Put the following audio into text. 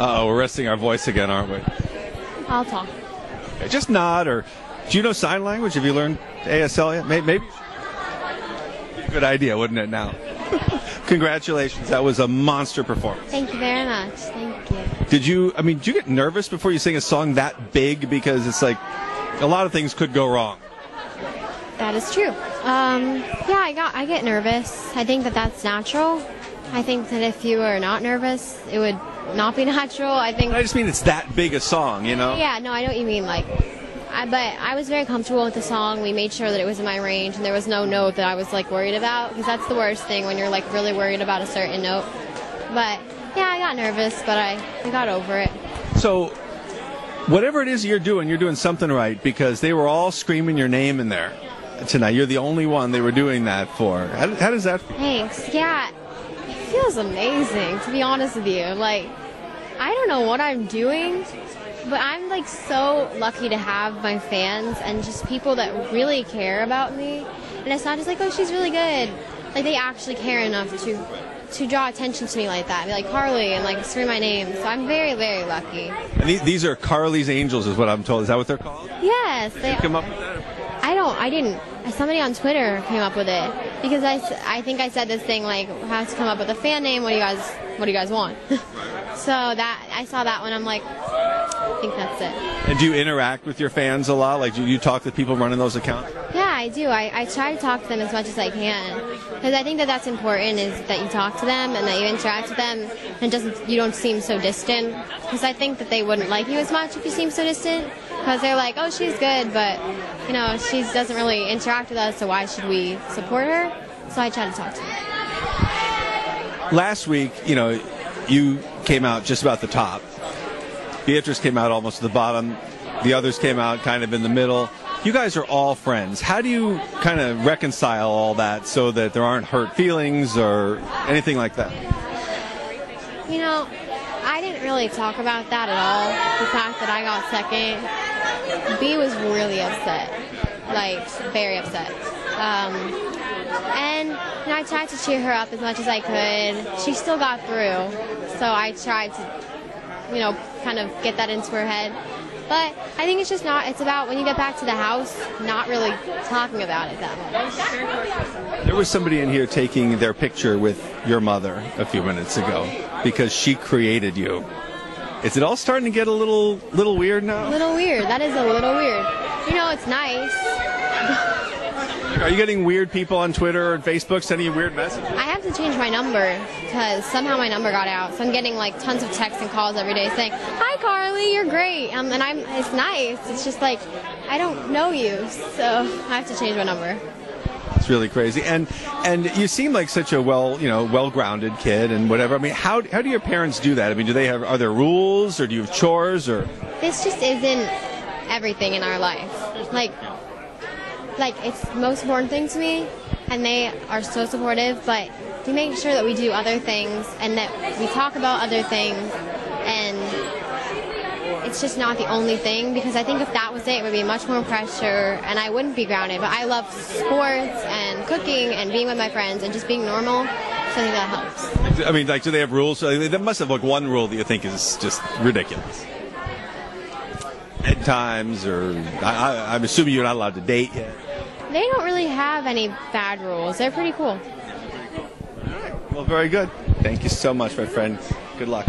Uh-oh, we're resting our voice again, aren't we? I'll talk. Okay, just nod, or do you know sign language? Have you learned ASL yet? Maybe. Good idea, wouldn't it now? Congratulations, that was a monster performance. Thank you very much. Thank you. Did you get nervous before you sing a song that big? Because it's like a lot of things could go wrong. That is true. Yeah, I get nervous. I think that that's natural. I think that if you were not nervous, it would not be natural. I just mean it's that big a song, you know? Yeah, no, I know what you mean. But I was very comfortable with the song. We made sure that it was in my range, and there was no note that I was worried about, because that's the worst thing when you're really worried about a certain note. But yeah, I got nervous, but I got over it. So, whatever it is you're doing something right, because they were all screaming your name in there tonight. You're the only one they were doing that for. How does that feel? Thanks. Yeah, it feels amazing, to be honest with you. I don't know what I'm doing, but I'm so lucky to have my fans and just people that really care about me. And it's not just oh, she's really good. They actually care enough to draw attention to me like that. Be Carly, and scream my name. So I'm very, very lucky. And these are Carly's Angels, is what I'm told. Is that what they're called? Yes, they come up with that? I didn't. Somebody on Twitter came up with it, because I think I said this thing have to come up with a fan name. What do you guys want? So I saw that one. I'm I think that's it. And do you interact with your fans a lot? Do you talk to people running those accounts? Yeah, I do. I try to talk to them as much as I can, because I think that that's important, is that you talk to them and that you interact with them, and you don't seem so distant, because I think that they wouldn't like you as much if you seem so distant, because they're oh, she's good, but she doesn't really interact with us, so why should we support her? So I try to talk to them. Last week, you came out just about the top. Beatrice came out almost to the bottom. The others came out kind of in the middle. You guys are all friends. How do you kind of reconcile all that so that there aren't hurt feelings or anything like that? I didn't really talk about that at all. The fact that I got second. B was really upset. Very upset. And I tried to cheer her up as much as I could. She still got through. So I tried to kind of get that into her head. But I think it's about when you get back to the house, not really talking about it that much. There was somebody in here taking their picture with your mother a few minutes ago because she created you. Is it all starting to get a little weird now? A little weird. That is a little weird. It's nice. Are you getting weird people on Twitter or Facebook sending you weird messages? I have to change my number because somehow my number got out. So I'm getting tons of texts and calls every day saying, "Hi Carly, you're great." And it's nice. It's just I don't know you, so I have to change my number. It's really crazy. And you seem like such a well-grounded kid and whatever. I mean, how do your parents do that? I mean, are there rules, or do you have chores, or? This just isn't everything in our life. It's the most important thing to me, and they are so supportive, but we make sure that we do other things and that we talk about other things, and it's just not the only thing, because I think if that was it would be much more pressure and I wouldn't be grounded. But I love sports and cooking and being with my friends and just being normal, so I think that helps. I mean, do they have rules? They must have one rule that you think is just ridiculous. Bedtimes, or I'm assuming you're not allowed to date yet. They don't really have any bad rules. They're pretty cool. All right. Well, very good. Thank you so much, my friend. Good luck.